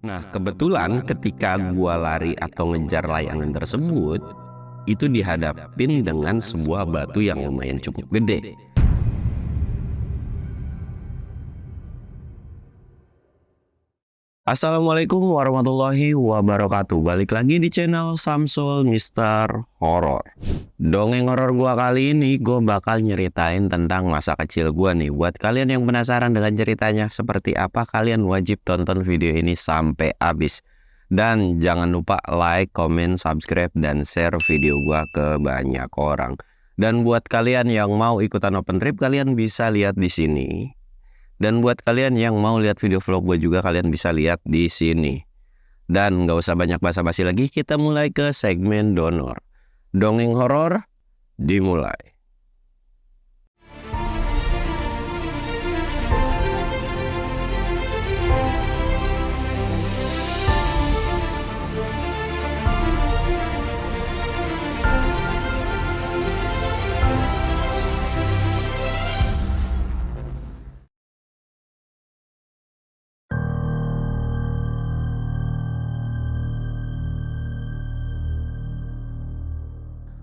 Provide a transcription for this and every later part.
Nah, kebetulan ketika gua lari atau ngejar layangan tersebut, itu dihadapin dengan sebuah batu yang lumayan cukup gede. Assalamualaikum warahmatullahi wabarakatuh. Balik lagi di channel Samsul Mister Horror. Dongeng horor gua kali ini gue bakal nyeritain tentang masa kecil gua nih. Buat kalian yang penasaran dengan ceritanya seperti apa, kalian wajib tonton video ini sampai habis. Dan jangan lupa like, comment, subscribe, dan share video gua ke banyak orang. Dan buat kalian yang mau ikutan open trip, kalian bisa lihat di sini. Dan buat kalian yang mau lihat video vlog gue juga, kalian bisa lihat di sini. Dan nggak usah banyak basa-basi lagi, kita mulai ke segmen donor. Dongeng horor dimulai.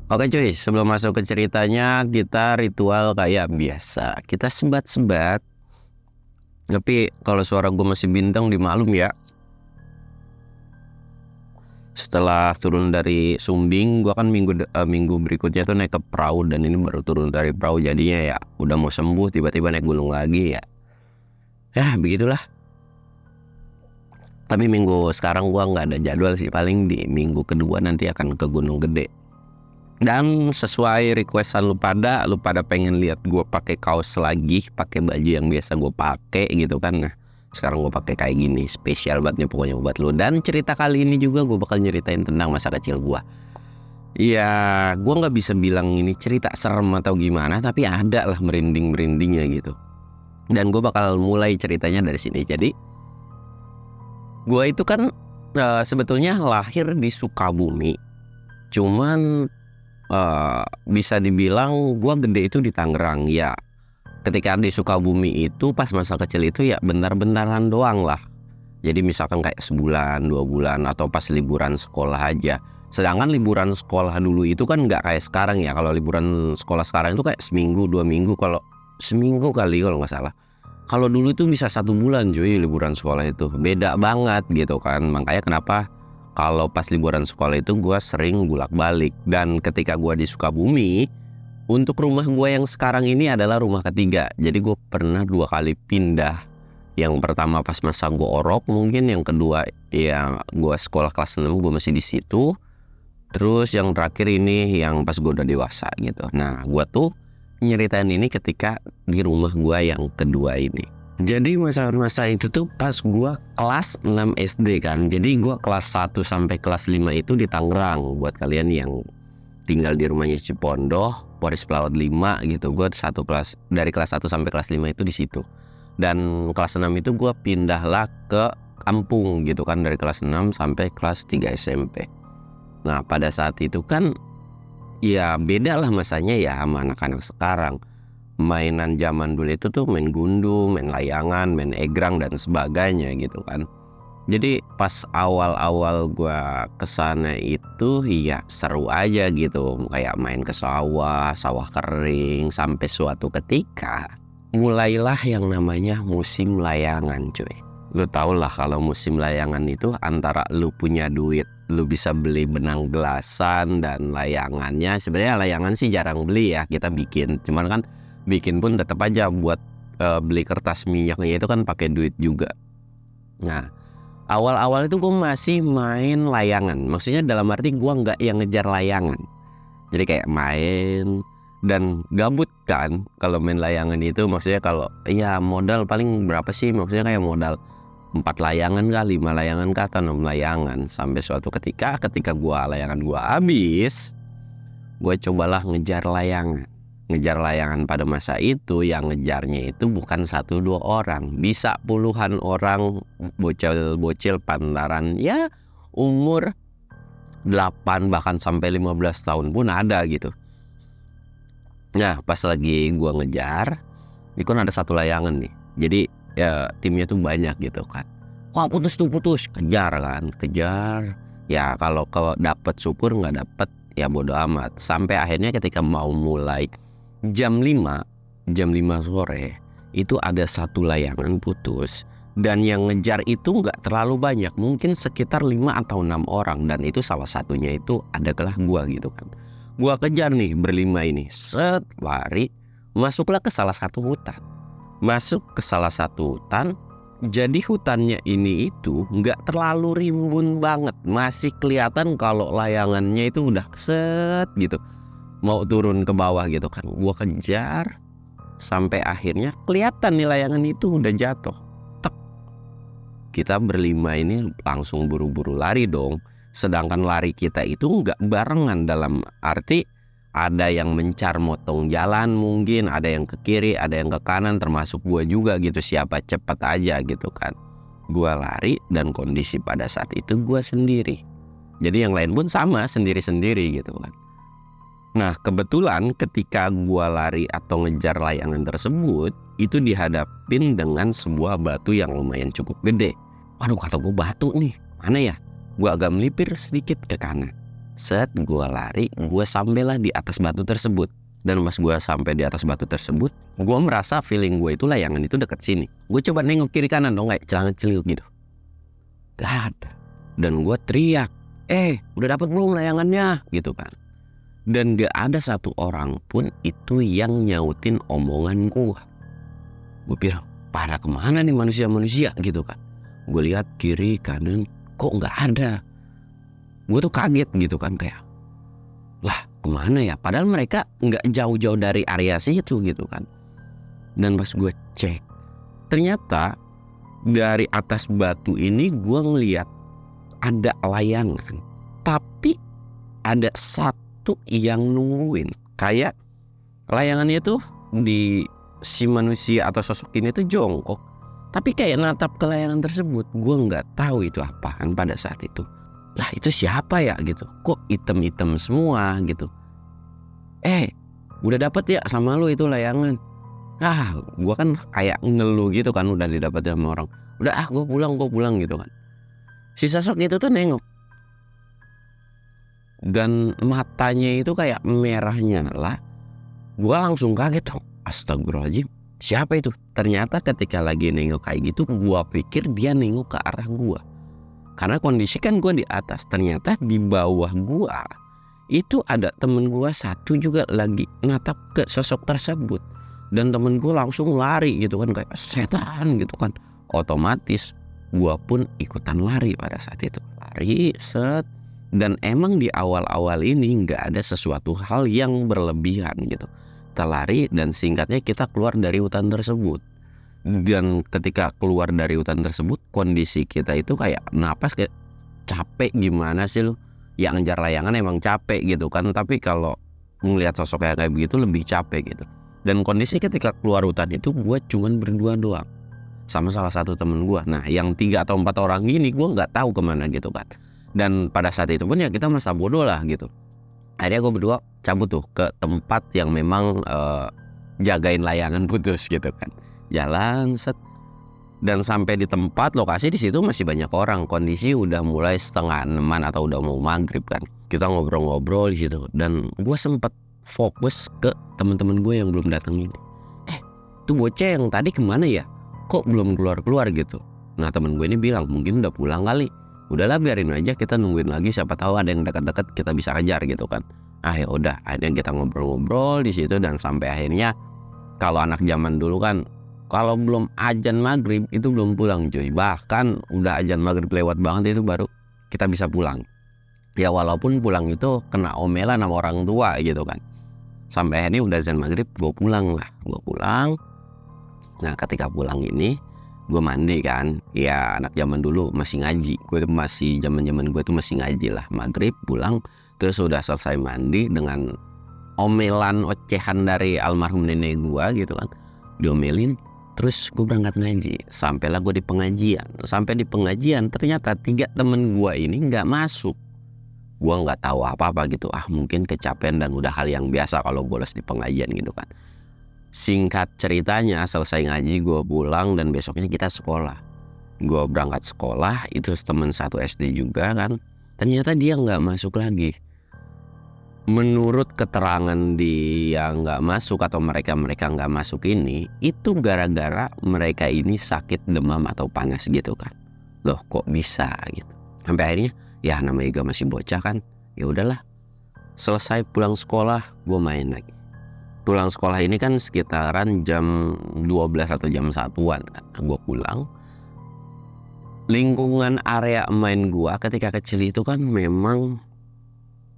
Oke cuy, sebelum masuk ke ceritanya, kita ritual kayak biasa. Kita sebat-sebat. Tapi kalau suara gue masih bintang dimaklum ya. Setelah turun dari Sumbing, gue kan minggu berikutnya tuh naik ke perahu. Dan ini baru turun dari perahu, jadinya ya udah mau sembuh, tiba-tiba naik gunung lagi ya. Ya begitulah. Tapi minggu sekarang gue nggak ada jadwal sih. Paling di minggu kedua nanti akan ke Gunung Gede. Dan sesuai requestan lu pada pengen lihat gue pakai kaos lagi, pakai baju yang biasa gue pakai gitu kan. Nah, sekarang gue pakai kayak gini, spesial banget nih pokoknya buat lu. Dan cerita kali ini juga gue bakal nyeritain tentang masa kecil gue. Ya, gue nggak bisa bilang ini cerita serem atau gimana, tapi ada lah merinding-merindingnya gitu. Dan gue bakal mulai ceritanya dari sini. Jadi, gue itu kan sebetulnya lahir di Sukabumi. Cuman bisa dibilang gue gede itu di Tangerang ya. Ketika di Sukabumi itu pas masa kecil itu ya bentar-bentaran doang lah. Jadi misalkan kayak sebulan, 2 bulan, atau pas liburan sekolah aja. Sedangkan liburan sekolah dulu itu kan nggak kayak sekarang ya. Kalau liburan sekolah sekarang itu kayak seminggu, 2 minggu, kalau seminggu kali kalau nggak salah. Kalau dulu itu bisa 1 bulan cuy liburan sekolah itu. Beda banget gitu kan. Makanya kenapa kalau pas liburan sekolah itu gue sering bolak-balik. Dan ketika gue di Sukabumi, untuk rumah gue yang sekarang ini adalah rumah ketiga. Jadi gue pernah 2 kali pindah. Yang pertama pas masa gue orok mungkin. Yang kedua ya gue sekolah kelas 6 gue masih di situ. Terus yang terakhir ini yang pas gue udah dewasa gitu. Nah gue tuh nyeritain ini ketika di rumah gue yang kedua ini. Jadi masa-masa itu tuh pas gue kelas 6 SD kan. Jadi gue kelas 1 sampai kelas 5 itu di Tangerang. Buat kalian yang tinggal di rumahnya Cipondoh, Poris Pelawat 5 gitu. Gue dari kelas 1 sampai kelas 5 itu di situ. Dan kelas 6 itu gue pindahlah ke kampung gitu kan. Dari kelas 6 sampai kelas 3 SMP. Nah pada saat itu kan ya beda lah masanya ya sama anak-anak sekarang. Mainan zaman dulu itu tuh main gundu, main layangan, main egrang dan sebagainya gitu kan. Jadi pas awal-awal gua kesana itu ya seru aja gitu. Kayak main ke sawah, sawah kering. Sampai suatu ketika mulailah yang namanya musim layangan cuy. Lu tau lah kalau musim layangan itu antara lu punya duit, lu bisa beli benang gelasan dan layangannya. Sebenarnya layangan sih jarang beli ya, kita bikin. Cuman kan bikin pun tetap aja buat beli kertas minyaknya itu kan pakai duit juga. Nah awal-awal itu gue masih main layangan. Maksudnya dalam arti gue nggak yang ngejar layangan. Jadi kayak main dan gabut kan kalau main layangan itu. Maksudnya kalau ya modal paling berapa sih. Maksudnya kayak modal 4 layangan kah, 5 layangan kah, atau 6 layangan. Sampai suatu ketika layangan gue habis, gue cobalah ngejar layangan. Ngejar layangan pada masa itu yang ngejarnya itu bukan 1-2 orang, bisa puluhan orang, bocil-bocil pantaran ya umur 8 bahkan sampai 15 tahun pun ada gitu. Nah pas lagi gua ngejar, itu kan ada 1 layangan nih. Jadi ya timnya tuh banyak gitu kan. Wah putus tuh, putus. Kejar kan, kejar. Ya kalau dapet syukur, nggak dapet ya bodo amat. Sampai akhirnya ketika mau mulai jam 5 sore itu ada satu layangan putus. Dan yang ngejar itu nggak terlalu banyak, mungkin sekitar 5 atau 6 orang. Dan itu salah satunya itu adalah gua gitu kan. Gua kejar nih berlima ini, set lari, masuklah ke salah satu hutan. Masuk ke salah satu hutan. Jadi hutannya ini itu nggak terlalu rimbun banget, masih kelihatan kalau layangannya itu udah set gitu, mau turun ke bawah gitu kan. Gua kejar sampai akhirnya kelihatan nih layangan itu udah jatuh. Kita berlima ini langsung buru-buru lari dong. Sedangkan lari kita itu nggak barengan, dalam arti ada yang mencar motong jalan, mungkin ada yang ke kiri, ada yang ke kanan, termasuk gua juga gitu. Siapa cepat aja gitu kan. Gua lari dan kondisi pada saat itu gua sendiri. Jadi yang lain pun sama, sendiri-sendiri gitu kan. Nah kebetulan ketika gua lari atau ngejar layangan tersebut, itu dihadapin dengan sebuah batu yang lumayan cukup gede. Waduh, kata gue batu nih, mana ya? Gue agak melipir sedikit ke kanan. Set gue lari, gue sampailah di atas batu tersebut. Dan pas gue sampai di atas batu tersebut, gue merasa feeling gue itu layangan itu dekat sini. Gue coba nengok kiri kanan dong, kayak celangak-celinguk gitu. Gak ada. Dan gue teriak, udah dapat belum layangannya? Gitu kan. Dan gak ada satu orang pun itu yang nyautin omongan gue. Gue bilang, pada kemana nih manusia-manusia gitu kan. Gue lihat kiri kanan, kok nggak ada. Gue tuh kaget gitu kan, kayak lah kemana ya. Padahal mereka nggak jauh-jauh dari area situ gitu kan. Dan pas gue cek, ternyata dari atas batu ini gue ngeliat ada layangan, tapi ada satu yang nungguin. Kayak layangannya tuh di si manusia atau sosok ini tuh jongkok, tapi kayak natap ke layangan tersebut. Gue nggak tahu itu apaan pada saat itu. Lah itu siapa ya gitu, kok item-item semua gitu. Udah dapet ya sama lu itu layangan. Gue kan kayak ngeluh gitu kan, udah didapat sama orang. Udah gue pulang gitu kan. Si sosok itu tuh nengok, dan matanya itu kayak merah nyala. Gue langsung kaget dong. Astagfirullahaladzim, siapa itu? Ternyata ketika lagi nengok kayak gitu, gue pikir dia nengok ke arah gue. Karena kondisi kan gue di atas. Ternyata di bawah gue itu ada temen gue satu juga lagi natap ke sosok tersebut. Dan temen gue langsung lari gitu kan, kayak setan gitu kan. Otomatis gue pun ikutan lari pada saat itu. Lari set. Dan emang di awal-awal ini gak ada sesuatu hal yang berlebihan gitu. Kita lari dan singkatnya kita keluar dari hutan tersebut. Dan ketika keluar dari hutan tersebut, kondisi kita itu kayak napas, kayak capek gimana sih lu. Ya ngejar layangan emang capek gitu kan, tapi kalau ngelihat sosok kayak begitu lebih capek gitu. Dan kondisi ketika keluar hutan itu gue cuman berdua doang sama salah satu temen gue. Nah yang 3 atau 4 orang ini gue gak tahu kemana gitu kan. Dan pada saat itu pun ya kita masa bodoh lah gitu. Akhirnya gue berdua cabut tuh ke tempat yang memang jagain layangan putus gitu kan. Jalan set. Dan sampai di tempat lokasi di situ masih banyak orang. Kondisi udah mulai 5:30 atau udah mau maghrib kan. Kita ngobrol-ngobrol di situ. Dan gue sempet fokus ke teman-teman gue yang belum datang ini. Tuh bocah yang tadi kemana ya? Kok belum keluar-keluar gitu. Nah temen gue ini bilang mungkin udah pulang kali. Udahlah biarin aja, kita nungguin lagi, siapa tahu ada yang dekat-dekat kita bisa kejar gitu kan. Ya udah, akhirnya kita ngobrol-ngobrol di situ. Dan sampai akhirnya, kalau anak zaman dulu kan, kalau belum azan maghrib itu belum pulang cuy. Bahkan udah azan maghrib lewat banget itu baru kita bisa pulang. Ya walaupun pulang itu kena omelan sama orang tua gitu kan. Sampai akhirnya udah azan maghrib, gue pulang lah. Gue pulang. Nah ketika pulang ini, gue mandi kan. Ya anak zaman dulu masih ngaji. Gue masih zaman gue tuh masih ngaji lah. Maghrib pulang, terus udah selesai mandi dengan omelan ocehan dari almarhum nenek gue gitu kan. Diomelin. Terus gue berangkat ngaji. Sampailah gue di pengajian. Sampai di pengajian ternyata 3 temen gue ini gak masuk. Gue gak tahu apa-apa gitu. Mungkin kecapean dan udah hal yang biasa kalau gue les di pengajian gitu kan. Singkat ceritanya selesai ngaji gue pulang dan besoknya kita sekolah. Gue berangkat sekolah, itu temen satu SD juga kan. Ternyata dia nggak masuk lagi. Menurut keterangan dia nggak masuk atau mereka nggak masuk ini, itu gara-gara mereka ini sakit demam atau panas gitu kan. Loh kok bisa gitu. Sampai akhirnya ya namanya juga masih bocah kan. Ya udahlah. Selesai pulang sekolah gue main lagi. Pulang sekolah ini kan sekitaran jam 12 atau jam 1-an kan. Gue pulang. Lingkungan area main gua ketika kecil itu kan memang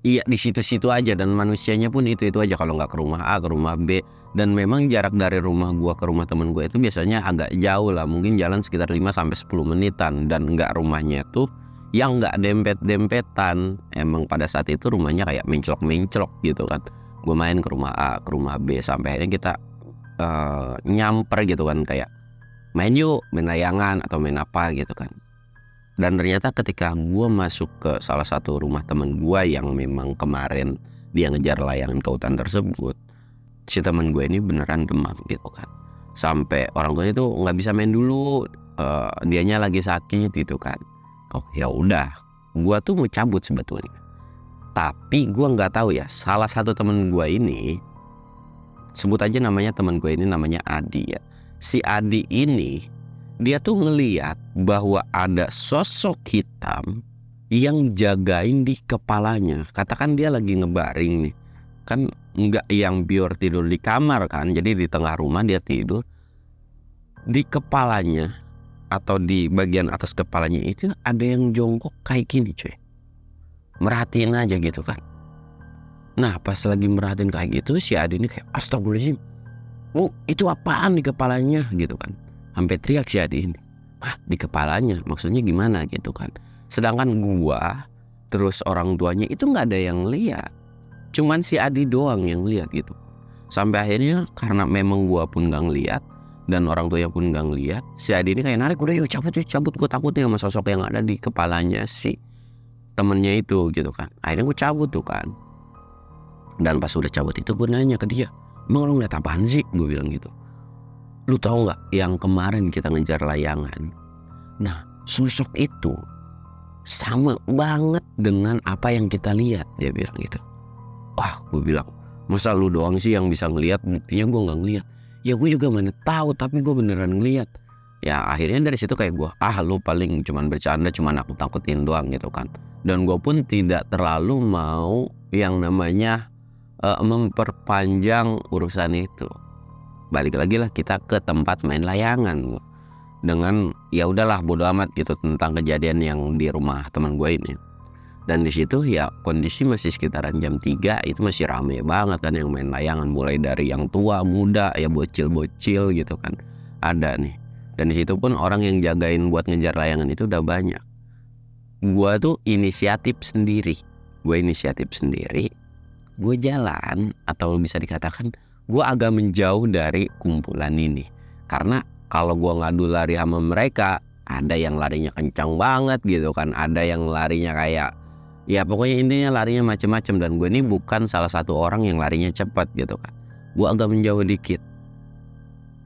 iya di situ-situ aja, dan manusianya pun itu aja, kalau nggak ke rumah A ke rumah B, dan memang jarak dari rumah gua ke rumah temen gua itu biasanya agak jauh lah, mungkin jalan sekitar 5-10 menitan, dan nggak rumahnya tuh yang nggak dempet-dempetan. Emang pada saat itu rumahnya kayak menclok-menclok gitu kan. Gua main ke rumah A ke rumah B sampai akhirnya kita nyamper gitu kan, kayak main yuk, main layangan atau main apa gitu kan. Dan ternyata ketika gue masuk ke salah satu rumah temen gue yang memang kemarin dia ngejar layangan ke hutan tersebut, si temen gue ini beneran demam gitu kan. Sampai orang tuanya itu nggak bisa main dulu, dianya lagi sakit gitu kan. Oh ya udah, gue tuh mau cabut sebetulnya. Tapi gue nggak tahu ya, salah satu temen gue ini, sebut aja namanya temen gue ini namanya Adi ya. Si Adi ini dia tuh ngeliat bahwa ada sosok hitam yang jagain di kepalanya. Katakan dia lagi ngebaring nih, kan nggak yang biar tidur di kamar kan, jadi di tengah rumah dia tidur. Di kepalanya atau di bagian atas kepalanya itu ada yang jongkok kayak gini cuy, merhatiin aja gitu kan. Nah pas lagi merhatiin kayak gitu, si Adi ini kayak astagfirullahaladzim, Bu, itu apaan di kepalanya gitu kan. Sampai teriak si Adi ini, "Hah, di kepalanya? Maksudnya gimana?" gitu kan. Sedangkan gua terus orang tuanya itu nggak ada yang lihat. Cuman si Adi doang yang lihat gitu. Sampai akhirnya karena memang gua pun nggak ngeliat dan orang tuanya pun nggak ngeliat, si Adi ini kayak narik, "Udah yuk cabut, gua takut nih sama sosok yang ada di kepalanya si temennya itu," gitu kan. Akhirnya gua cabut tuh kan. Dan pas udah cabut itu gua nanya ke dia, "Emang lu ngeliat apaan sih?" Gue bilang gitu. "Lu tahu nggak yang kemarin kita ngejar layangan? Nah sosok itu sama banget dengan apa yang kita lihat," dia bilang gitu. Wah gue bilang, "Masa lu doang sih yang bisa ngelihat? Buktinya gue nggak ngelihat." "Ya gue juga mana tahu, tapi gue beneran ngelihat." Ya akhirnya dari situ kayak gue, lu paling cuman bercanda, cuman aku takutin doang gitu kan. Dan gue pun tidak terlalu mau yang namanya memperpanjang urusan itu. Balik lagi lah kita ke tempat main layangan dengan ya udahlah bodo amat gitu tentang kejadian yang di rumah teman gue ini. Dan di situ ya kondisi masih sekitaran jam 3, itu masih rame banget kan yang main layangan, mulai dari yang tua, muda, ya bocil-bocil gitu kan. Ada nih. Dan di situ pun orang yang jagain buat ngejar layangan itu udah banyak. Gue tuh inisiatif sendiri. Gue jalan, atau bisa dikatakan gue agak menjauh dari kumpulan ini. Karena kalau gue ngadu lari sama mereka, ada yang larinya kencang banget gitu kan, ada yang larinya kayak ya pokoknya intinya larinya macem-macem. Dan gue ini bukan salah satu orang yang larinya cepat gitu kan. Gue agak menjauh dikit.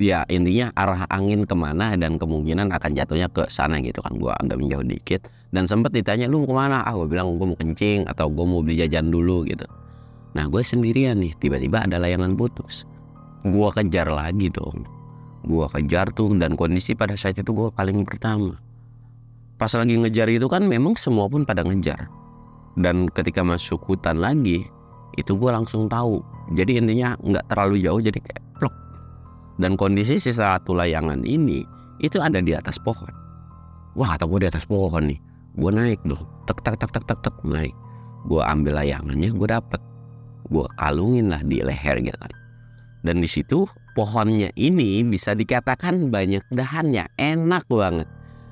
Ya intinya arah angin kemana dan kemungkinan akan jatuhnya ke sana gitu kan. Gue agak menjauh dikit. Dan sempat ditanya, "Lu mau kemana?" Gue bilang gue mau kencing atau gue mau beli jajan dulu gitu. Nah gue sendirian nih, tiba-tiba ada layangan putus. Gue kejar lagi dong. Gue kejar tuh, dan kondisi pada saat itu gue paling pertama. Pas lagi ngejar itu kan memang semua pun pada ngejar. Dan ketika masuk hutan lagi, itu gue langsung tahu. Jadi intinya gak terlalu jauh, jadi kayak plok. Dan kondisi si satu layangan ini itu ada di atas pohon. Wah kata gue di atas pohon nih. Gue naik dong, tek naik. Gue ambil layangannya, gue dapet. Gue kalungin lah di leher gitu kan. Dan di situ pohonnya ini bisa dikatakan banyak dahannya, enak banget.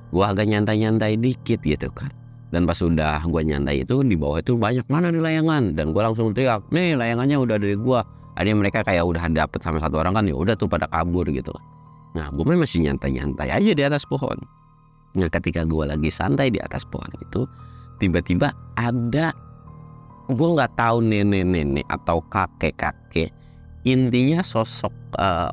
Gue agak nyantai-nyantai dikit gitu kan. Dan pas udah gue nyantai itu, di bawah itu banyak, "Mana nih layangan?" Dan gue langsung teriak, "Nih layangannya udah dari gue." Akhirnya mereka kayak udah dapet sama satu orang kan, ya udah tuh pada kabur gitu. Nah gue masih nyantai-nyantai aja di atas pohon. Nah ketika gue lagi santai di atas pohon itu, tiba-tiba ada, gue nggak tahu nenek-nenek atau kakek-kakek Intinya sosok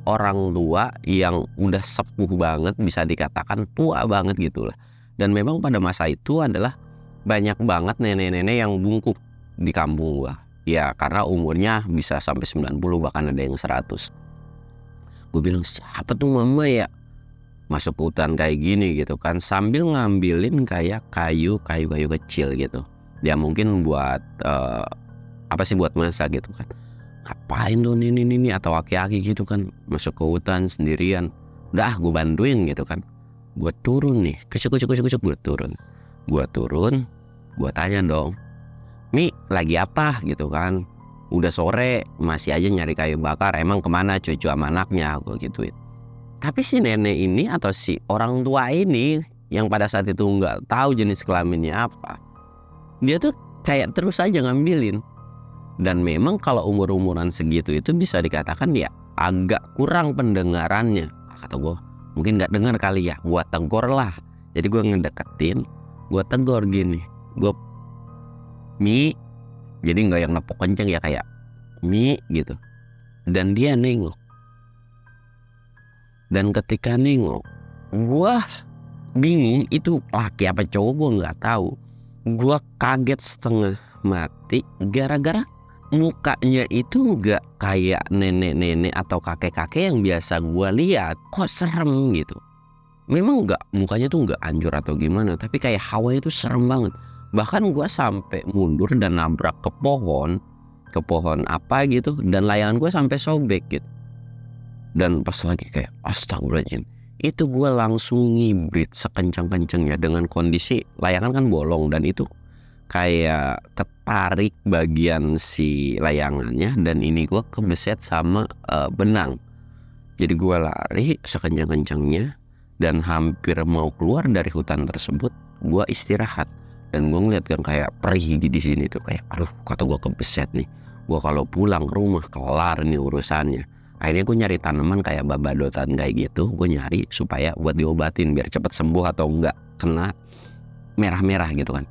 orang tua yang udah sepuh banget, bisa dikatakan tua banget gitu lah. Dan memang pada masa itu adalah banyak banget nenek-nenek yang bungkuk di kampung gua. Ya karena umurnya bisa sampai 90, bahkan ada yang 100. Gue bilang, siapa tuh mama ya masuk ke hutan kayak gini gitu kan, sambil ngambilin kayak kayu kecil gitu. Ya mungkin buat apa sih, buat masak gitu kan. Ngapain tuh ini atau aki-aki gitu kan masuk ke hutan sendirian. Udah gue bantuin gitu kan. Gue turun nih, kucuk gue turun. Gue tanya dong, Mi lagi apa gitu kan. Udah sore masih aja nyari kayu bakar, emang kemana cucu sama anaknya, gue gituin. Tapi si nenek ini atau si orang tua ini yang pada saat itu nggak tahu jenis kelaminnya apa, dia tuh kayak terus aja ngambilin. Dan memang kalau umur-umuran segitu itu bisa dikatakan ya agak kurang pendengarannya. Kata gue, mungkin nggak dengar kali ya, gue tegur lah. Jadi gue ngedeketin, gue tegur gini, gue, Mi, jadi nggak yang nepok kenceng ya, kayak Mi gitu. Dan dia nengok. Dan ketika nengok, gue bingung itu laki apa cowok, gue nggak tahu. Gue kaget setengah mati gara-gara mukanya itu nggak kayak nenek-nenek atau kakek-kakek yang biasa gue lihat. Kok serem gitu. Memang nggak, mukanya tuh nggak hancur atau gimana, tapi kayak hawanya itu serem banget. Bahkan gue sampai mundur dan nabrak ke pohon apa gitu, dan layangan gue sampai sobek gitu. Dan pas lagi kayak astagfirullahaladzim, itu gue langsung ngibrit sekencang-kencangnya dengan kondisi layangan kan bolong, dan itu kayak ketarik bagian si layangannya, dan ini gue kebeset sama benang. Jadi gue lari sekencang-kencangnya dan hampir mau keluar dari hutan tersebut. Gue istirahat dan gue ngeliat kan kayak perih di sini tuh, kayak aduh, kata gue kebeset nih. Gue kalau pulang ke rumah kelar nih urusannya. Akhirnya gue nyari tanaman kayak babadotan kayak gitu, gue nyari supaya buat diobatin biar cepet sembuh atau enggak kena merah-merah gitu kan.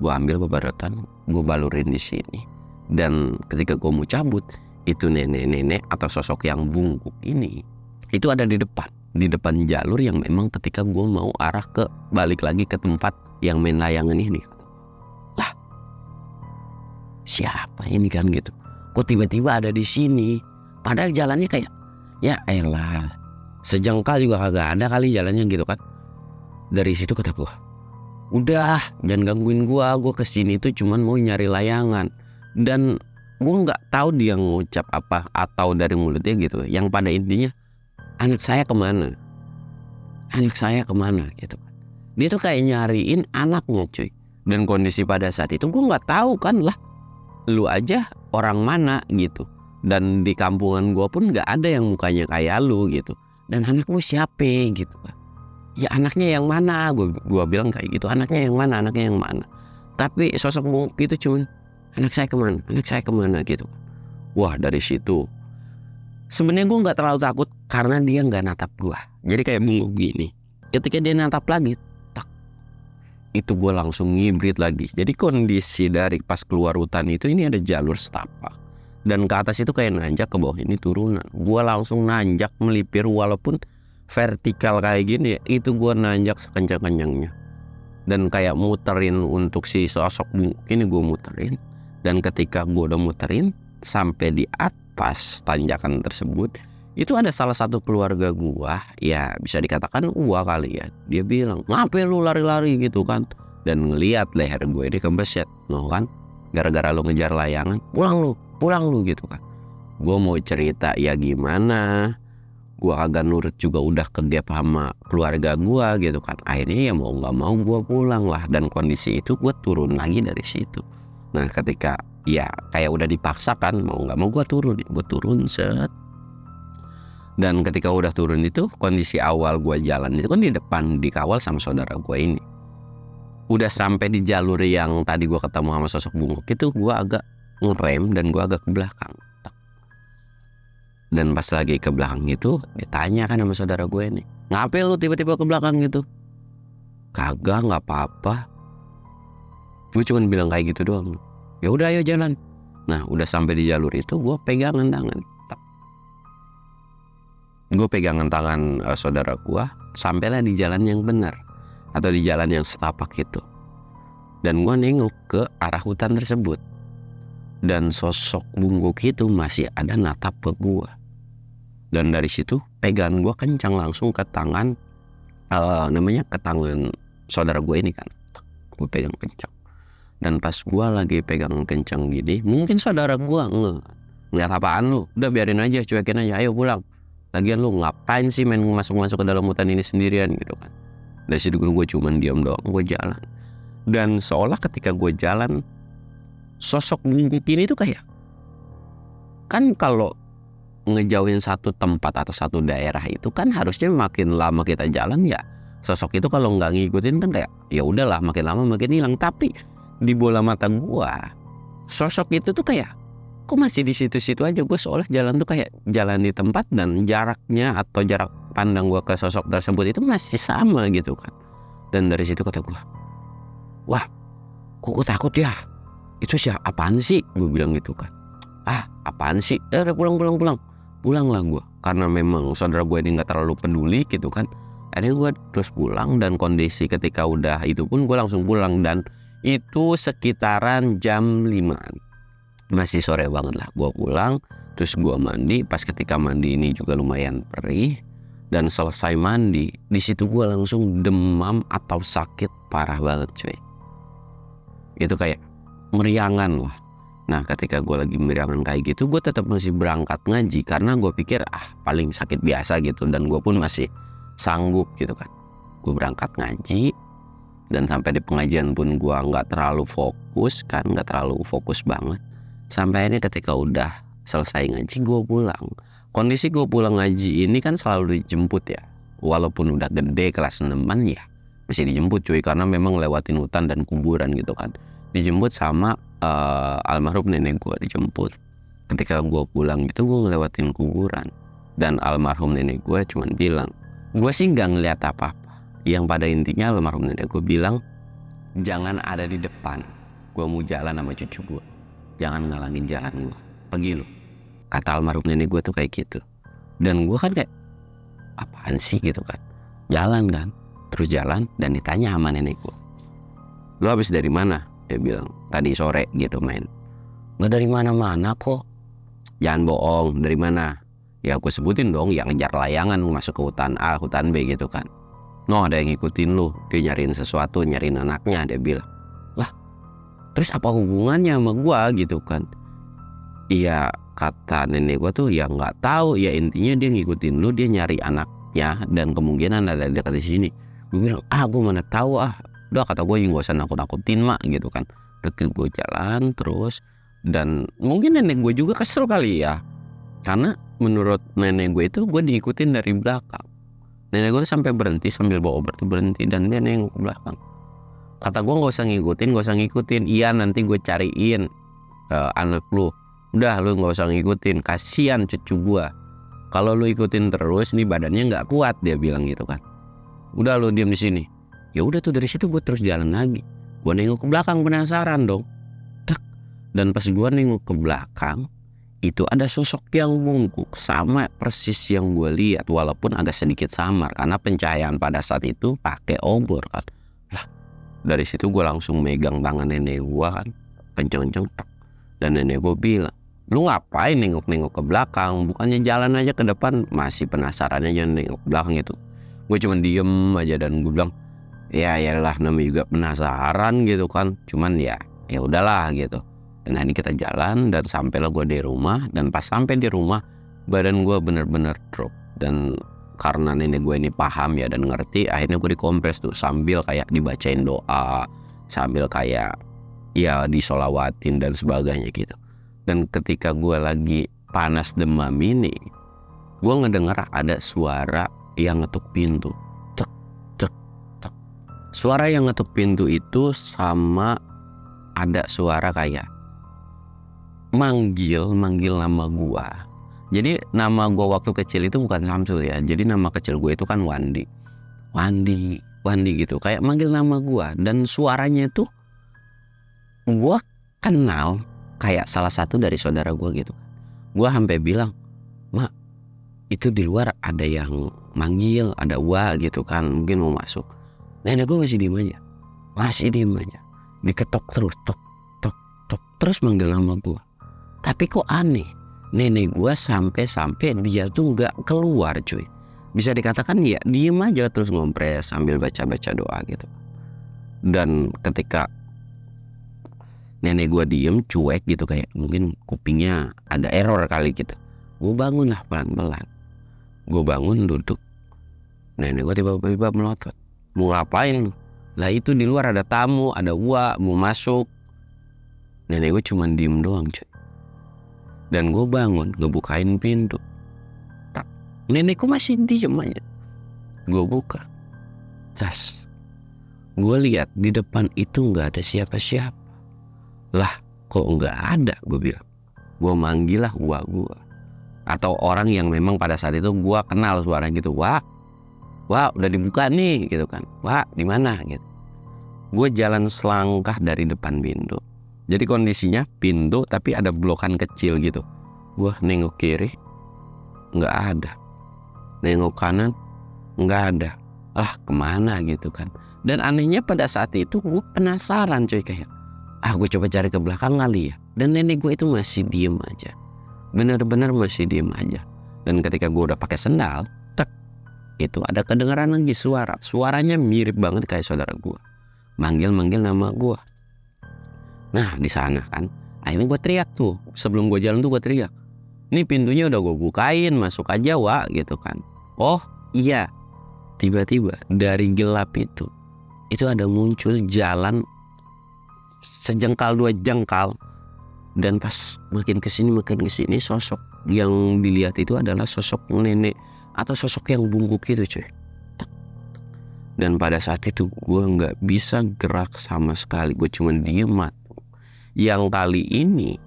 Gue ambil babadotan, gue balurin di sini. Dan ketika gue mau cabut, itu nenek-nenek atau sosok yang bungkuk ini itu ada di depan jalur yang memang ketika gue mau arah ke balik lagi ke tempat yang main layangan ini. Lah, siapa ini kan gitu? Kok tiba-tiba ada di sini? Padahal jalannya kayak, ya elah, sejengkal juga kagak ada kali jalannya gitu kan. Dari situ kata gue, udah jangan gangguin gue kesini tuh cuman mau nyari layangan. Dan gue nggak tahu dia ngucap apa atau dari mulutnya gitu. Yang pada intinya, anak saya kemana gitu kan. Dia tuh kayak nyariin anaknya cuy. Dan kondisi pada saat itu gue nggak tahu kan, lah lu aja orang mana gitu. Dan di kampungan gue pun gak ada yang mukanya kayak lu gitu. Dan anakmu siapa gitu kan. Ya anaknya yang mana, gue bilang kayak gitu, anaknya yang mana. Tapi sosok bungkuk itu cuman, anak saya kemana gitu. Wah, dari situ sebenarnya gue gak terlalu takut karena dia gak natap gue. Jadi kayak bungkuk gini. Ketika dia natap lagi, tak, itu gue langsung ngibrit lagi. Jadi kondisi dari pas keluar hutan itu, ini ada jalur setapak. Dan ke atas itu kayak nanjak, ke bawah ini turunan. Gue langsung nanjak melipir, walaupun vertikal kayak gini ya, itu gue nanjak sekencang-kencangnya. Dan kayak muterin untuk si sosok bungkuk ini, gue muterin. Dan ketika gue udah muterin sampai di atas tanjakan tersebut, itu ada salah satu keluarga gue, ya bisa dikatakan gua kali ya. Dia bilang, ngapain lu lari-lari gitu kan. Dan ngeliat leher gue ini kebeset, no kan, gara-gara lu ngejar layangan. Pulang lu gitu kan. Gue mau cerita ya gimana, gue agak nurut juga, udah kegap sama keluarga gue gitu kan. Akhirnya ya mau gak mau gue pulang lah. Dan kondisi itu gue turun lagi dari situ. Nah ketika ya kayak udah dipaksa kan, mau gak mau gue turun set. Dan ketika udah turun itu, kondisi awal gue jalan itu kan di depan, dikawal sama saudara gue ini. Udah sampai di jalur yang tadi gue ketemu sama sosok bungkuk itu, gue agak ngerem dan gue agak ke belakang. Dan pas lagi ke belakang itu, ditanya kan sama saudara gue nih, ngapain lu tiba-tiba ke belakang gitu? Kagak, nggak apa-apa. Gue cuma bilang kayak gitu doang. Ya udah ayo jalan. Nah udah sampai di jalur itu, gue pegangan tangan. gue pegangan tangan saudara gue, sampailah di jalan yang benar atau di jalan yang setapak itu. Dan gue nengok ke arah hutan tersebut, dan sosok Bungkuk itu masih ada natap ke gue. Dan dari situ pegangan gue kencang langsung ke tangan ke tangan saudara gue ini kan. Gue pegang kencang. Dan pas gue lagi pegang kencang gini, mungkin saudara gue ngeliat apaan lu? Udah biarin aja, cuekin aja, ayo pulang. Lagian lu ngapain sih main masuk-masuk ke dalam hutan ini sendirian gitu kan. Dari situ gue cuman diam doang, gue jalan. Dan seolah ketika gue jalan, sosok Bungkuk ini tuh kayak, kan kalau ngejauhin satu tempat atau satu daerah itu kan harusnya makin lama kita jalan ya, sosok itu kalau nggak ngikutin kan kayak ya udahlah, makin lama makin hilang. Tapi di bola mata gue, sosok itu tuh kayak kok masih di situ-situ aja. Gue seolah jalan tuh kayak jalan di tempat, dan jaraknya atau jarak pandang gue ke sosok tersebut itu masih sama gitu kan. Dan dari situ kata gue, wah kok gue takut ya, itu siapa, apaan sih, gue bilang gitu kan. Apaan sih, udah pulang lah gue, karena memang saudara gue ini gak terlalu peduli gitu kan. Akhirnya gue terus pulang, dan kondisi ketika udah itu pun gue langsung pulang. Dan itu sekitaran jam 5-an, masih sore banget lah. Gue pulang, terus gue mandi. Pas ketika mandi ini juga lumayan perih, dan selesai mandi di situ gue langsung demam atau sakit parah banget cuy. Itu kayak meriangan lah. Nah ketika gue lagi meriangan kayak gitu, gue tetap masih berangkat ngaji karena gue pikir paling sakit biasa gitu, dan gue pun masih sanggup gitu kan. Gue berangkat ngaji, dan sampai di pengajian pun gue nggak terlalu fokus kan, nggak terlalu fokus banget. Sampai ini ketika udah selesai ngaji, gue pulang. Kondisi gue pulang ngaji ini kan selalu dijemput ya, walaupun udah gede kelas 6-an ya masih dijemput cuy, karena memang lewatin hutan dan kuburan gitu kan. Dijemput sama almarhum nenek gue, dijemput. Ketika gue pulang itu gue ngelewatin kuburan, dan almarhum nenek gue cuman bilang, gue sih nggak ngeliat apa-apa. Yang pada intinya almarhum nenek gue bilang, jangan ada di depan, gue mau jalan sama cucu gue, jangan ngalangin jalan gue, pergi lu. Kata almarhum nenek gue tuh kayak gitu. Dan gue kan kayak, apaan sih gitu kan. Jalan kan, terus jalan, dan ditanya sama nenek gue, lu habis dari mana? Dia bilang, tadi sore gitu main. Nggak dari mana-mana kok. Jangan bohong, dari mana? Ya gue sebutin dong, yang ngejar layangan masuk ke hutan A, hutan B gitu kan. No, ada yang ngikutin lu, dia nyariin sesuatu, nyariin anaknya. Dia bilang, lah terus apa hubungannya sama gue gitu kan. Iya kata nenek gue tuh, ya nggak tahu, ya intinya dia ngikutin lu, dia nyari anaknya, dan kemungkinan ada dekat di sini. Gue bilang, gue mana tahu udah kata gue, gak usah nakut-nakutin mak gitu kan. Deket gue jalan terus, dan mungkin nenek gue juga kesel kali ya, karena menurut nenek gue itu gue diikutin dari belakang. Nenek gue sampai berhenti sambil bawa obat tuh berhenti, dan dia nengok ke belakang. Kata gue, gak usah ngikutin. Iya nanti gue cariin anak lu. Udah lu gak usah ngikutin, kasihan cucu gue. Kalau lu ikutin terus nih badannya nggak kuat, dia bilang gitu kan. Udah lu diam di sini. Ya udah tuh, dari situ gue terus jalan lagi. Gue nengok ke belakang, penasaran dong. Dan pas gue nengok ke belakang, itu ada sosok yang bungkuk sama persis yang gue lihat, walaupun agak sedikit samar karena pencahayaan pada saat itu pakai obor kan. Lah, dari situ gue langsung megang tangan nenek gue kan, kenceng-kenceng. Dan nenek gue bilang, lu ngapain nengok-nengok ke belakang? Bukannya jalan aja ke depan? Masih penasaran aja nengok ke belakang itu. Gue cuma diem aja, dan gue bilang, ya lah namanya juga penasaran gitu kan. Cuman ya udahlah gitu. Dan hari kita jalan, dan sampailah gue di rumah. Dan pas sampai di rumah, badan gue bener-bener drop. Dan karena nenek gue ini paham ya dan ngerti, akhirnya gue dikompres tuh, sambil kayak dibacain doa, sambil kayak ya disolawatin dan sebagainya gitu. Dan ketika gue lagi panas demam ini, gue ngedengar ada suara yang ngetuk pintu. Suara yang ngetuk pintu itu sama ada suara kayak manggil nama gua. Jadi nama gua waktu kecil itu bukan Samsul ya. Jadi nama kecil gue itu kan Wandi gitu. Kayak manggil nama gua, dan suaranya itu gua kenal kayak salah satu dari saudara gua gitu. Gua sampai bilang, "Mak, itu di luar ada yang manggil, ada wah gitu kan, mungkin mau masuk. Nenek gue masih diem aja, diketok terus, tok tok tok, terus manggil nama gue. Tapi kok aneh, nenek gue sampai dia tuh nggak keluar cuy. Bisa dikatakan ya diem aja terus ngompres sambil baca doa gitu. Dan ketika nenek gue diem cuek gitu, kayak mungkin kupingnya ada error kali gitu, gue bangun lah pelan-pelan. Gue bangun duduk, nenek gue tiba-tiba melotot, mau ngapain lu? Lah itu di luar ada tamu, ada uak mau masuk. Nenek gue cuma diem doang cuy. Dan gue bangun ngebukain pintu, nenekku masih diem aja. Gue buka, tas, gue lihat di depan itu nggak ada siapa-siapa. Lah kok nggak ada, gue bilang. Gue manggil lah uak gue, atau orang yang memang pada saat itu gue kenal suaranya gitu. Wah udah dibuka nih gitu kan. Wah di mana gitu. Gue jalan selangkah dari depan pintu. Jadi kondisinya pintu tapi ada blokan kecil gitu. Gue nengok kiri, nggak ada. Nengok kanan, nggak ada. Kemana gitu kan. Dan anehnya pada saat itu gue penasaran coy, kayak gue coba cari ke belakang kali ya. Dan nenek gue itu masih diem aja, bener-bener masih diem aja. Dan ketika gue udah pakai sendal, itu ada kedengaran lagi suaranya mirip banget kayak saudara gue, manggil nama gue. Nah di sana kan akhirnya gue teriak tuh, sebelum gue jalan tuh gue teriak, ini pintunya udah gue bukain, masuk aja Wak gitu kan. Oh iya, tiba-tiba dari gelap itu ada muncul jalan sejengkal dua jengkal. Dan pas makin kesini sosok yang dilihat itu adalah sosok nenek atau sosok yang bungkuk gitu cuy. Dan pada saat itu gue gak bisa gerak sama sekali, gue cuma diem mati. Yang kali ini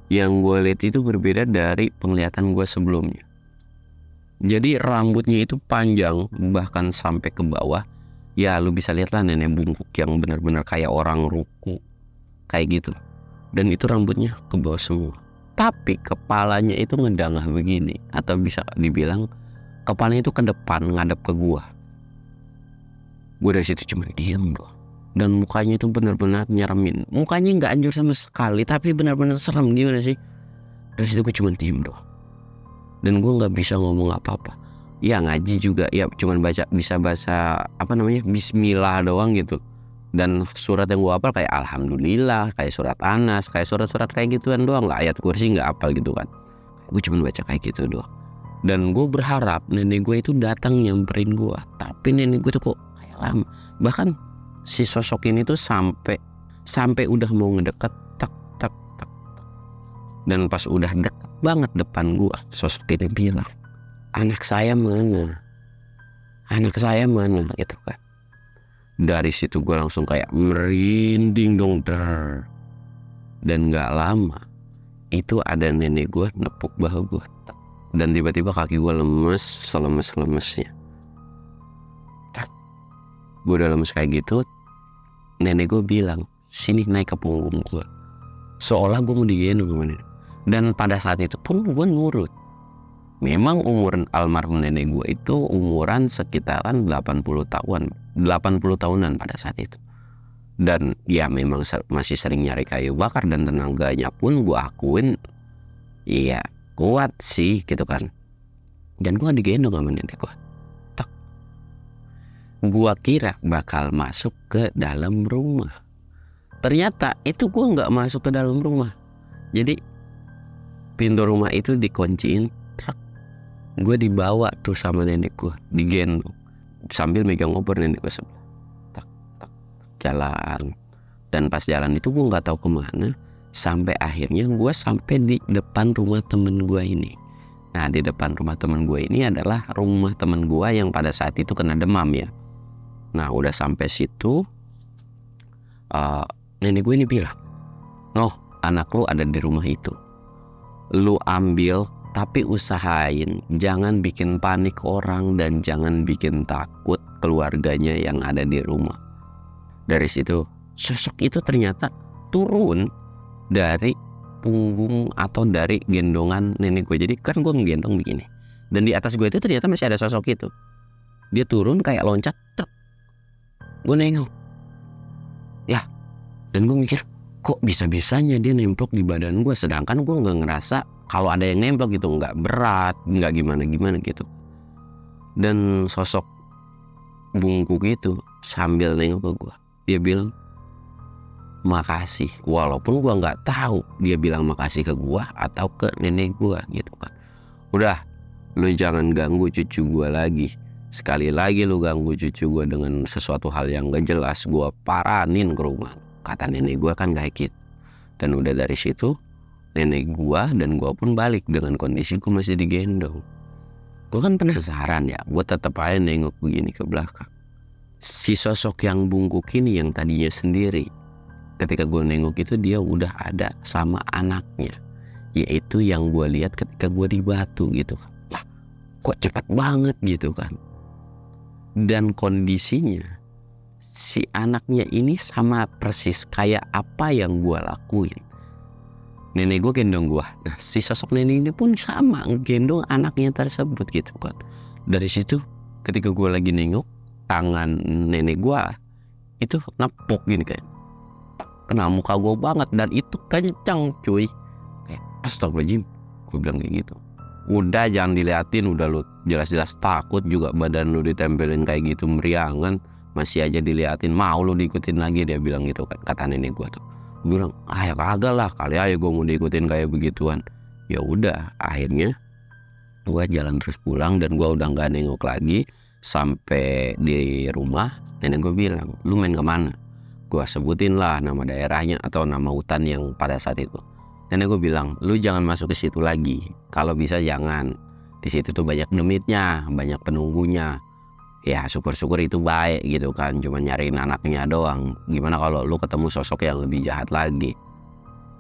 yang gue lihat itu berbeda dari penglihatan gue sebelumnya. Jadi rambutnya itu panjang bahkan sampai ke bawah. Ya lu bisa lihat lah nenek bungkuk yang benar-benar kayak orang ruku, kayak gitu. Dan itu rambutnya ke bawah semua. Tapi kepalanya itu ngedangah begini, atau bisa dibilang kepalanya itu ke depan ngadep ke gua. Gue dari situ cuma diem doang. Dan mukanya itu benar-benar nyeremin. Mukanya nggak anjur sama sekali, tapi benar-benar serem gimana sih. Dari situ gue cuma diem doang. Dan gue nggak bisa ngomong apa-apa. Ya ngaji juga, ya cuma bisa baca Bismillah doang gitu. Dan surat yang gue hafal kayak Alhamdulillah, kayak surat Anas, kayak surat-surat kayak gituan doang. Nggak ayat kursi nggak hafal gitu kan. Gue cuma baca kayak gitu doang. Dan gue berharap nenek gue itu datang nyamperin gue. Tapi nenek gue tuh kok kayak lama. Bahkan si sosok ini tuh sampai udah mau ngedeket, tak. Dan pas udah deket banget depan gue, sosok ini bilang, anak saya mana gitu kan. Dari situ gue langsung kayak merinding dong der. Dan gak lama itu ada nenek gue nepuk bahu gue. Dan tiba-tiba kaki gue lemes, selemes-lemesnya. Gue udah lemes kayak gitu, nenek gue bilang, sini naik ke punggung gue. Seolah gue mau digendong sama nenek. Dan pada saat itu pun gue nurut. Memang umur almarhum nenek gue itu umuran sekitaran 80 tahunan pada saat itu. Dan ya memang masih sering nyari kayu bakar, dan tenaganya pun gue akuin iya kuat sih gitu kan. Dan gue digendong sama nenek gue. Gue kira bakal masuk ke dalam rumah. Ternyata itu gue gak masuk ke dalam rumah. Jadi pintu rumah itu dikunciin. Gue dibawa tuh sama nenek gue, digendong sambil megang obor nenek gue sebelah. Jalan. Dan pas jalan itu gue gak tahu kemana, sampai akhirnya gue sampai di depan rumah temen gue ini. Nah di depan rumah temen gue ini adalah rumah temen gue yang pada saat itu kena demam ya. Nah udah sampai situ, nenek gue ini bilang, "Noh, anak lu ada di rumah itu. Lu ambil, tapi usahain jangan bikin panik orang dan jangan bikin takut keluarganya yang ada di rumah." Dari situ sosok itu ternyata turun dari punggung atau dari gendongan nenek gue. Jadi kan gue ngegendong begini. Dan di atas gue itu ternyata masih ada sosok itu. Dia turun kayak loncat, tek. Gue nengok. Ya, dan gue mikir, kok bisa-bisanya dia nemplok di badan gue, sedangkan gue nggak ngerasa kalau ada yang nemplok gitu, nggak berat, nggak gimana-gimana gitu. Dan sosok bungkuk itu sambil nengok ke gue, dia bilang makasih, walaupun gue nggak tahu dia bilang makasih ke gue atau ke nenek gue gitu kan. Udah, lu jangan ganggu cucu gue lagi. Sekali lagi lu ganggu cucu gue dengan sesuatu hal yang gak jelas, gue paranin ke rumah, kata nenek gue kan kayak gitu. Dan udah dari situ nenek gue dan gue pun balik dengan kondisi gue masih digendong. Gue kan penasaran ya, gue tetap aja nengok begini ke belakang. Si sosok yang bungkuk ini yang tadinya sendiri, ketika gue nengok itu dia udah ada sama anaknya, yaitu yang gue lihat ketika gue di Batu gitu kan. Lah, kok cepat banget gitu kan. Dan kondisinya si anaknya ini sama persis kayak apa yang gue lakuin. Nenek gue gendong gue. Nah, si sosok nenek ini pun sama gendong anaknya tersebut gitu kan. Dari situ ketika gue lagi nengok, tangan nenek gue itu nepok gini kayak kena muka gue banget, dan itu kencang cuy. Kayak astagfirullahaladzim, gue bilang kayak gitu. Udah jangan diliatin, udah lu jelas-jelas takut juga, badan lu ditempelin kayak gitu meriangan, masih aja diliatin, mau lu diikutin lagi, dia bilang gitu kan, kata nenek gue tuh. Gue bilang, ya kagak lah, kali aja gue mau diikutin kayak begituan. Ya udah, akhirnya gue jalan terus pulang dan gue udah nggak nengok lagi. Sampai di rumah nenek gue bilang, lu main kemana? Gue sebutin lah nama daerahnya atau nama hutan yang pada saat itu. Nenek gue bilang, lu jangan masuk ke situ lagi. Kalau bisa jangan. Di situ tuh banyak demitnya, banyak penunggunya. Ya syukur-syukur itu baik gitu kan, cuma nyariin anaknya doang. Gimana kalau lu ketemu sosok yang lebih jahat lagi?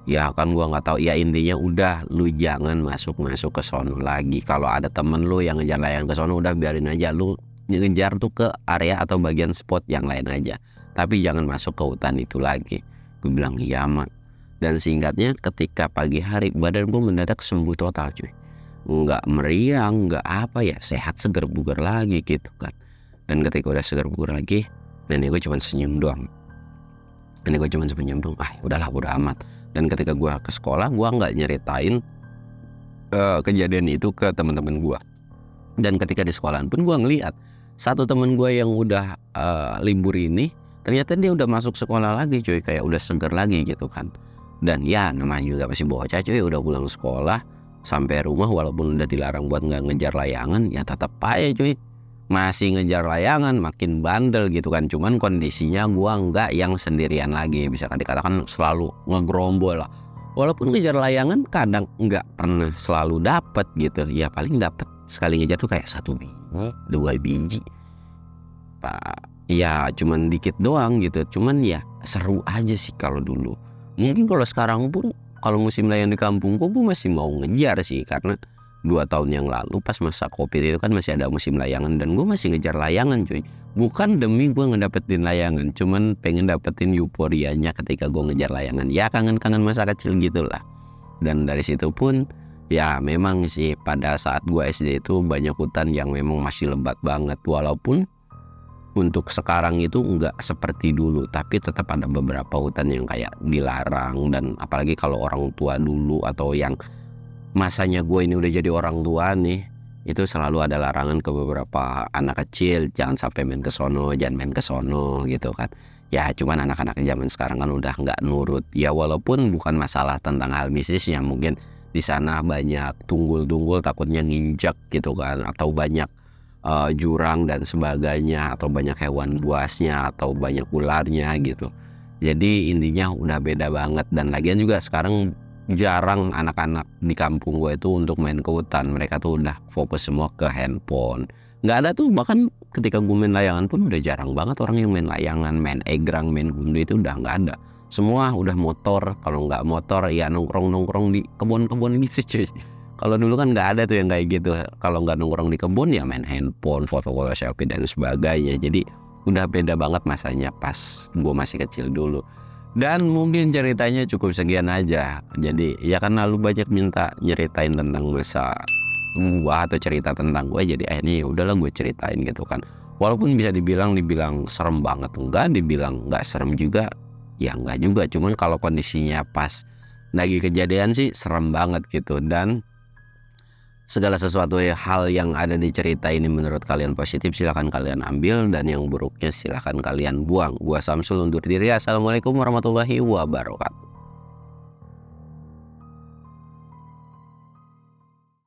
Ya kan gua nggak tahu. Ya intinya udah, lu jangan masuk ke sono lagi. Kalau ada temen lu yang ngejar layangan ke sono, udah biarin aja. Lu ngejar tuh ke area atau bagian spot yang lain aja. Tapi jangan masuk ke hutan itu lagi. Gue bilang iya mak. Dan singkatnya ketika pagi hari badan gue mendadak sembuh total cuy. Nggak meriang, nggak apa ya, sehat seger bugar lagi gitu kan. Dan ketika udah seger bugar lagi, nenek gue cuma senyum doang. Nenek gue cuma senyum doang, udahlah udah amat. Dan ketika gue ke sekolah, gue nggak nyeritain kejadian itu ke teman-teman gue. Dan ketika di sekolahan pun gue ngeliat satu teman gue yang udah libur ini, ternyata dia udah masuk sekolah lagi cuy, kayak udah seger lagi gitu kan. Dan ya namanya juga masih bocah cuy, udah pulang sekolah sampai rumah walaupun udah dilarang buat nggak ngejar layangan, ya tetap aja cuy masih ngejar layangan, makin bandel gitu kan. Cuman kondisinya gua nggak yang sendirian lagi, bisa dikatakan selalu ngegerombol lah. Walaupun ngejar layangan kadang nggak pernah selalu dapet gitu, ya paling dapet sekali ngejar tuh kayak 1 biji 2 biji pak, ya cuman dikit doang gitu. Cuman ya seru aja sih kalau dulu. Mungkin kalau sekarang pun kalau musim layangan di kampung gue masih mau ngejar sih, karena 2 tahun yang lalu pas masa Covid itu kan masih ada musim layangan dan gue masih ngejar layangan cuy. Bukan demi gue ngedapetin layangan, cuman pengen dapetin euforianya ketika gue ngejar layangan. Ya kangen-kangen masa kecil gitulah. Dan dari situ pun ya memang sih pada saat gue SD itu banyak hutan yang memang masih lebat banget. Walaupun untuk sekarang itu nggak seperti dulu, tapi tetap ada beberapa hutan yang kayak dilarang. Dan apalagi kalau orang tua dulu atau yang masanya gue ini udah jadi orang tua nih, itu selalu ada larangan ke beberapa anak kecil, jangan sampai main ke sono, jangan main ke sono gitu kan. Ya cuman anak-anak zaman sekarang kan udah nggak nurut. Ya walaupun bukan masalah tentang hal mistisnya, mungkin di sana banyak tunggul-tunggul takutnya nginjak gitu kan, atau banyak jurang dan sebagainya, atau banyak hewan buasnya atau banyak ularnya gitu. Jadi intinya udah beda banget. Dan lagian juga sekarang jarang anak-anak di kampung gue itu untuk main ke hutan. Mereka tuh udah fokus semua ke handphone. Nggak ada tuh, bahkan ketika gue main layangan pun udah jarang banget orang yang main layangan, main egrang, main gundu itu udah nggak ada. Semua udah motor, kalau nggak motor ya nongkrong-nongkrong di kebun-kebun gitu cuy. Kalau dulu kan nggak ada tuh yang kayak gitu. Kalau nggak nongkrong di kebun ya main handphone, foto-foto selfie dan sebagainya. Jadi udah beda banget masanya pas gue masih kecil dulu. Dan mungkin ceritanya cukup sekian aja. Jadi ya karena lu banyak minta nyeritain tentang masa gua atau cerita tentang gua, jadi akhirnya ya udahlah gue ceritain gitu kan. Walaupun bisa dibilang serem banget enggak, dibilang nggak serem juga ya enggak juga, cuman kalau kondisinya pas lagi kejadian sih serem banget gitu. Dan segala sesuatu hal yang ada di cerita ini menurut kalian positif silahkan kalian ambil, dan yang buruknya silahkan kalian buang. Gua Samsul undur diri. Assalamualaikum warahmatullahi wabarakatuh.